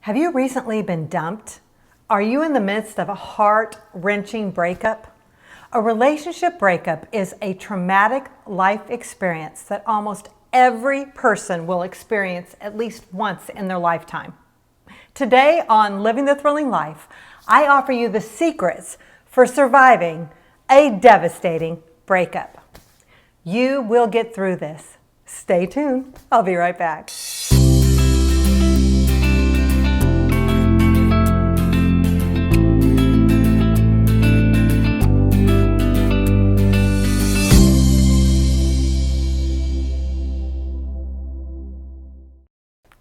Have you recently been dumped? Are you in the midst of a heart-wrenching breakup? A relationship breakup is a traumatic life experience that almost every person will experience at least once in their lifetime. Today on Living the Thrilling Life, I offer you the secrets for surviving a devastating breakup. You will get through this. Stay tuned. I'll be right back.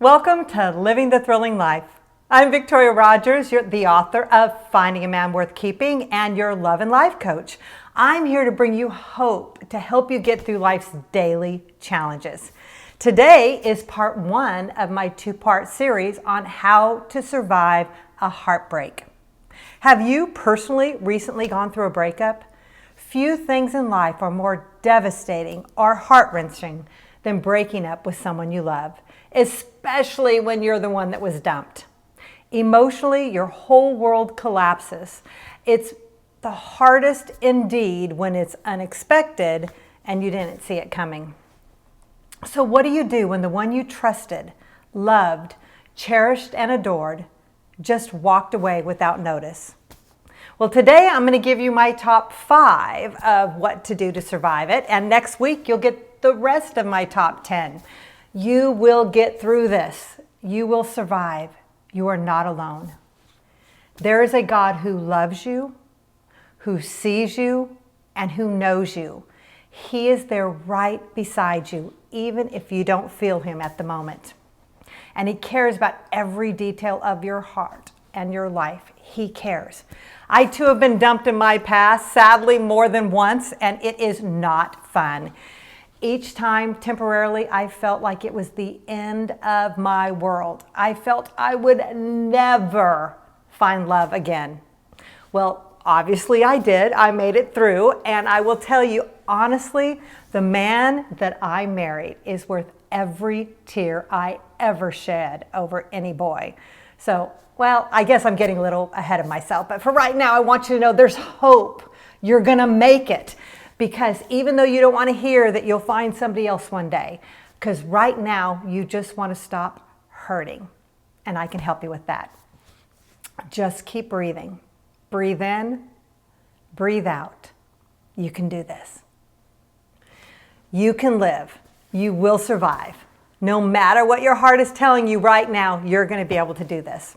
Welcome to Living the Thrilling Life. I'm Victorya Rogers, the author of Finding a Man Worth Keeping and your love and life coach. I'm here to bring you hope to help you get through life's daily challenges. Today is part one of my two-part series on how to survive a heartbreak. Have you personally recently gone through a breakup? Few things in life are more devastating or heart-wrenching than breaking up with someone you love, especially when you're the one that was dumped. Emotionally, your whole world collapses. It's the hardest indeed when it's unexpected and you didn't see it coming. So what do you do when the one you trusted, loved, cherished, and adored just walked away without notice? Well, today I'm going to give you my top 5 of what to do to survive it, and next week you'll get the rest of my top 10. You will get through this. You will survive. You are not alone. There is a God who loves you, who sees you, and who knows you. He is there right beside you, even if you don't feel him at the moment. And he cares about every detail of your heart and your life. He cares. I too have been dumped in my past, sadly more than once, and it is not fun. Each time, temporarily, I felt like it was the end of my world. I felt I would never find love again. Well, obviously I did. I made it through, and I will tell you, honestly, the man that I married is worth every tear I ever shed over any boy. So, well, I guess I'm getting a little ahead of myself, but for right now, I want you to know there's hope. You're gonna make it. Because even though you don't want to hear that you'll find somebody else one day, because right now you just want to stop hurting. And I can help you with that. Just keep breathing. Breathe in, breathe out. You can do this. You can live. You will survive. No matter what your heart is telling you right now, you're going to be able to do this.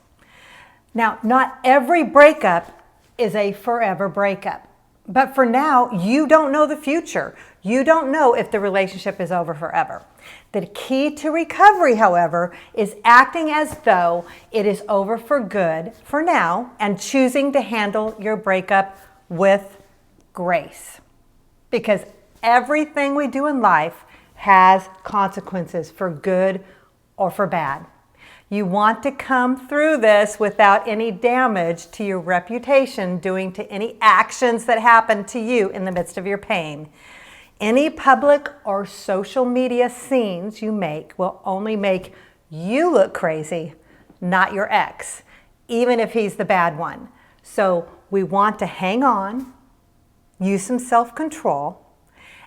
Now, not every breakup is a forever breakup. But for now, you don't know the future. You don't know if the relationship is over forever. The key to recovery, however, is acting as though it is over for good for now and choosing to handle your breakup with grace. Because everything we do in life has consequences for good or for bad. You want to come through this without any damage to your reputation doing to any actions that happen to you in the midst of your pain. Any public or social media scenes you make will only make you look crazy, not your ex, even if he's the bad one. So we want to hang on, use some self-control,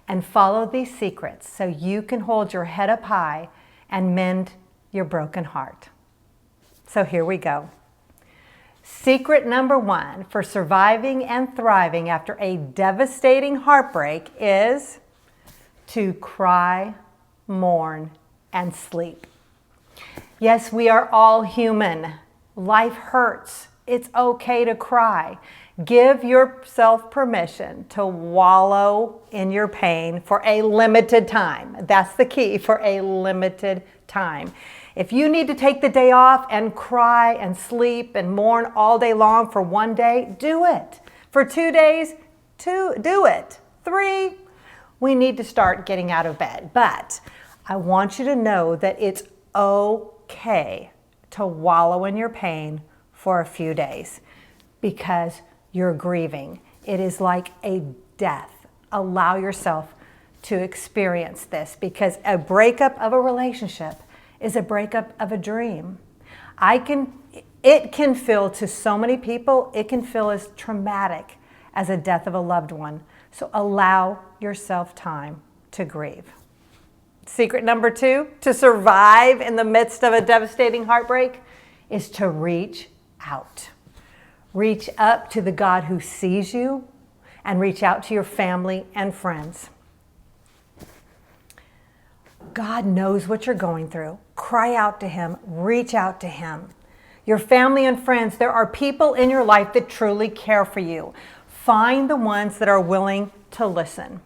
and follow these secrets so you can hold your head up high and mend your broken heart. So here we go. Secret number 1 for surviving and thriving after a devastating heartbreak is to cry, mourn, and sleep. Yes, we are all human. Life hurts. It's okay to cry. Give yourself permission to wallow in your pain for a limited time. That's the key, for a limited time. If you need to take the day off and cry and sleep and mourn all day long for one day, do it. For 2 days, do it. 3, we need to start getting out of bed. But I want you to know that it's okay to wallow in your pain for a few days because you're grieving. It is like a death. Allow yourself to experience this because a breakup of a relationship is a breakup of a dream. I can It can feel, to so many people, it can feel as traumatic as a death of a loved one. So allow yourself time to grieve. Secret number 2 to survive in the midst of a devastating heartbreak is to reach out. Reach up to the God who sees you and reach out to your family and friends. God knows what you're going through. Cry out to Him. Reach out to Him. Your family and friends, there are people in your life that truly care for you. Find the ones that are willing to listen.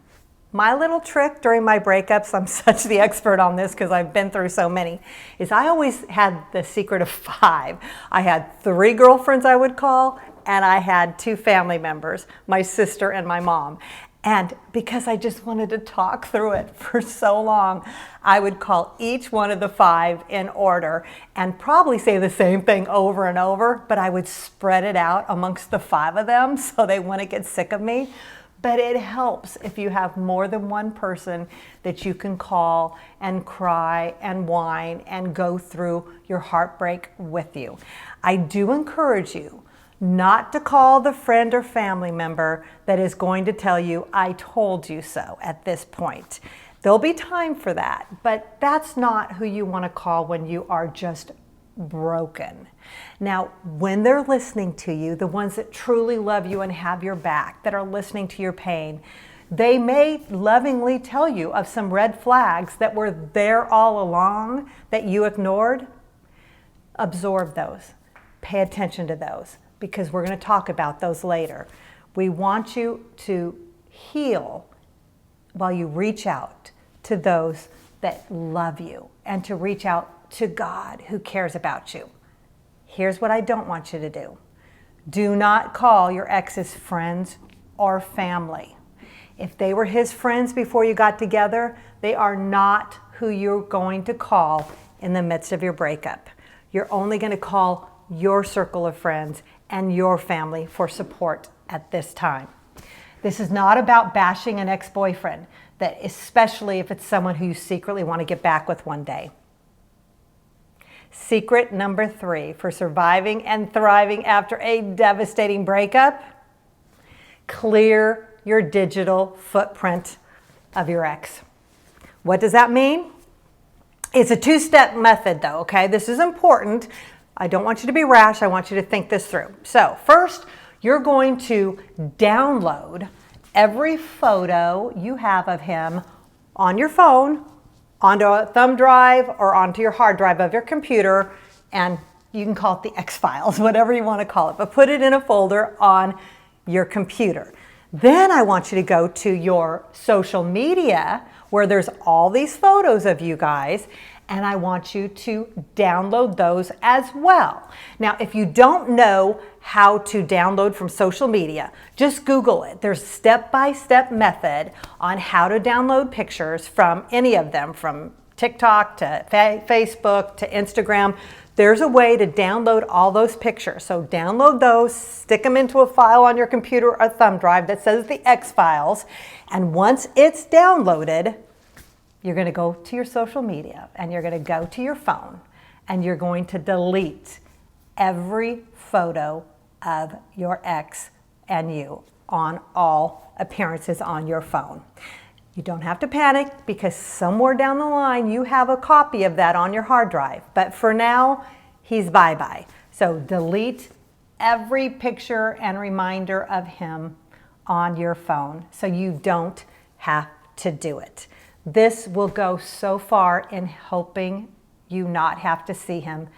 My little trick during my breakups, I'm such the expert on this because I've been through so many, is I always had the secret of 5. I had 3 girlfriends I would call, and I had 2 family members, my sister and my mom. And because I just wanted to talk through it for so long, I would call each one of the 5 in order and probably say the same thing over and over, but I would spread it out amongst the 5 of them so they wouldn't get sick of me. But it helps if you have more than one person that you can call and cry and whine and go through your heartbreak with you. I do encourage you not to call the friend or family member that is going to tell you, I told you so at this point. There'll be time for that, but that's not who you want to call when you are just broken. Now, when they're listening to you, the ones that truly love you and have your back, that are listening to your pain, they may lovingly tell you of some red flags that were there all along that you ignored. Absorb those. Pay attention to those, because we're going to talk about those later. We want you to heal while you reach out to those that love you and to reach out to God who cares about you. Here's what I don't want you to do. Do not call your ex's friends or family. If they were his friends before you got together, they are not who you're going to call in the midst of your breakup. You're only going to call your circle of friends and your family for support at this time. This is not about bashing an ex-boyfriend, that especially if it's someone who you secretly want to get back with one day. Secret number 3 for surviving and thriving after a devastating breakup: clear your digital footprint of your ex. What does that mean? It's a 2-step method though, okay? This is important. I don't want you to be rash. I want you to think this through. So first, you're going to download every photo you have of him on your phone, onto a thumb drive or onto your hard drive of your computer, and you can call it the X files, whatever you want to call it, but put it in a folder on your computer. Then I want you to go to your social media where there's all these photos of you guys, and I want you to download those as well. Now, if you don't know how to download from social media, just Google it. There's a step-by-step method on how to download pictures from any of them, from TikTok to Facebook to Instagram. There's a way to download all those pictures. So download those, stick them into a file on your computer or thumb drive that says the X files, and once it's downloaded, you're going to go to your social media and you're going to go to your phone and you're going to delete every photo of your ex and you on all appearances on your phone. You don't have to panic because somewhere down the line you have a copy of that on your hard drive. But for now, he's bye-bye. So delete every picture and reminder of him on your phone so you don't have to do it. This will go so far in helping you not have to see him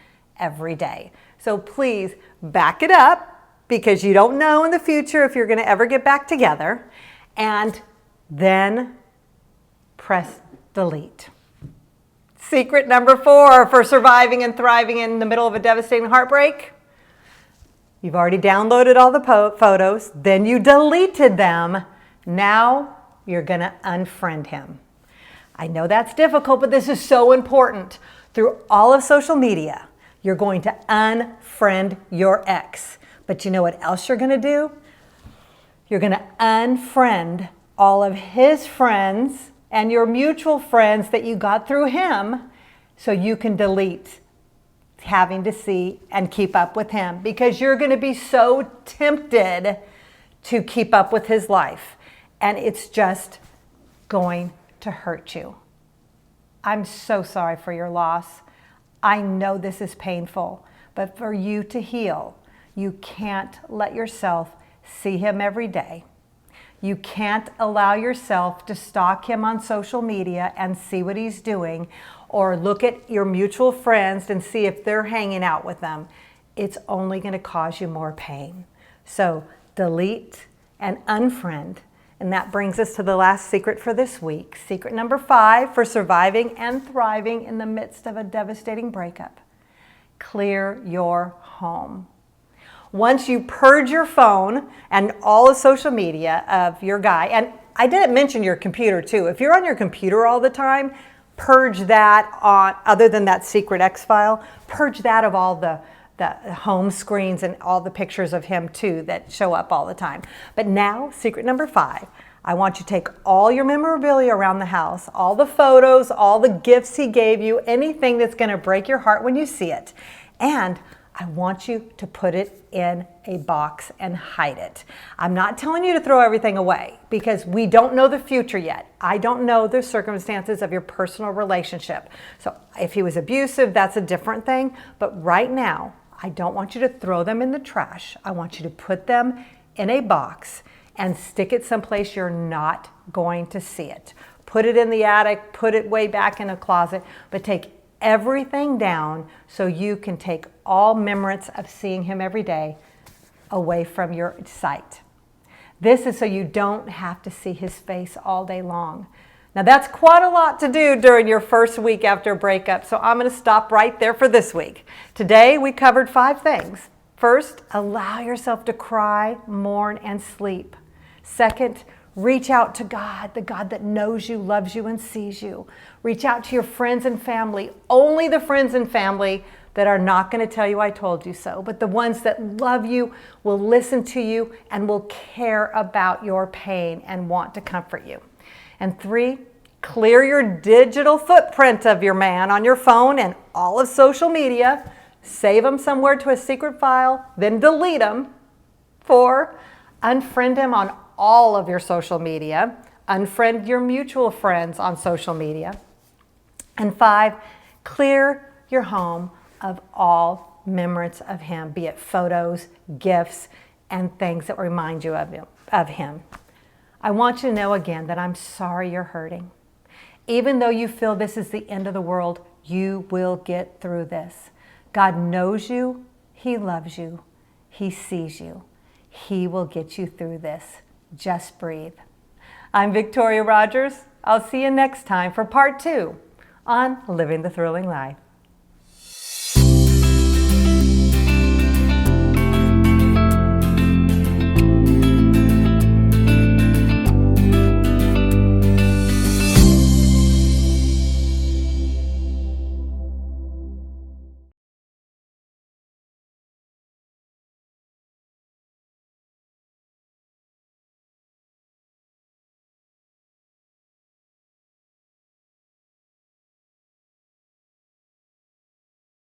every day. So please back it up, because you don't know in the future if you're going to ever get back together, and then press delete. Secret number 4 for surviving and thriving in the middle of a devastating heartbreak: you've already downloaded all the photos, then you deleted them. Now you're going to unfriend him. I know that's difficult, but this is so important. Through all of social media, you're going to unfriend your ex. But you know what else you're going to do? You're going to unfriend all of his friends and your mutual friends that you got through him, so you can delete having to see and keep up with him, because you're going to be so tempted to keep up with his life, and it's just going to hurt you. I'm so sorry for your loss. I know this is painful, but for you to heal, you can't let yourself see him every day. You can't allow yourself to stalk him on social media and see what he's doing, or look at your mutual friends and see if they're hanging out with them. It's only going to cause you more pain. So delete and unfriend. And that brings us to the last secret for this week. Secret number 5 for surviving and thriving in the midst of a devastating breakup. Clear your home. Once you purge your phone and all the social media of your guy, and I didn't mention your computer too. If you're on your computer all the time, purge that on, other than that secret X file, purge that of all the home screens and all the pictures of him too that show up all the time. But now, secret number 5, I want you to take all your memorabilia around the house, all the photos, all the gifts he gave you, anything that's going to break your heart when you see it, and I want you to put it in a box and hide it. I'm not telling you to throw everything away, because we don't know the future yet. I don't know the circumstances of your personal relationship. So if he was abusive, that's a different thing. But right now, I don't want you to throw them in the trash. I want you to put them in a box and stick it someplace you're not going to see it. Put it in the attic, put it way back in a closet, but take everything down so you can take all memories of seeing him every day away from your sight. This is so you don't have to see his face all day long. Now that's quite a lot to do during your first week after a breakup, so I'm going to stop right there for this week. Today we covered 5 things. First, allow yourself to cry, mourn, and sleep. Second, reach out to God, the God that knows you, loves you, and sees you. Reach out to your friends and family, only the friends and family that are not going to tell you I told you so, but the ones that love you, will listen to you, and will care about your pain and want to comfort you. And 3, clear your digital footprint of your man on your phone and all of social media. Save them somewhere to a secret file, then delete them. 4, unfriend him on all of your social media. Unfriend your mutual friends on social media. And 5, clear your home of all memories of him, be it photos, gifts, and things that remind you of him. I want you to know again that I'm sorry you're hurting. Even though you feel this is the end of the world, you will get through this. God knows you. He loves you. He sees you. He will get you through this. Just breathe. I'm Victorya Rogers. I'll see you next time for part 2 on Living the Thrilling Life.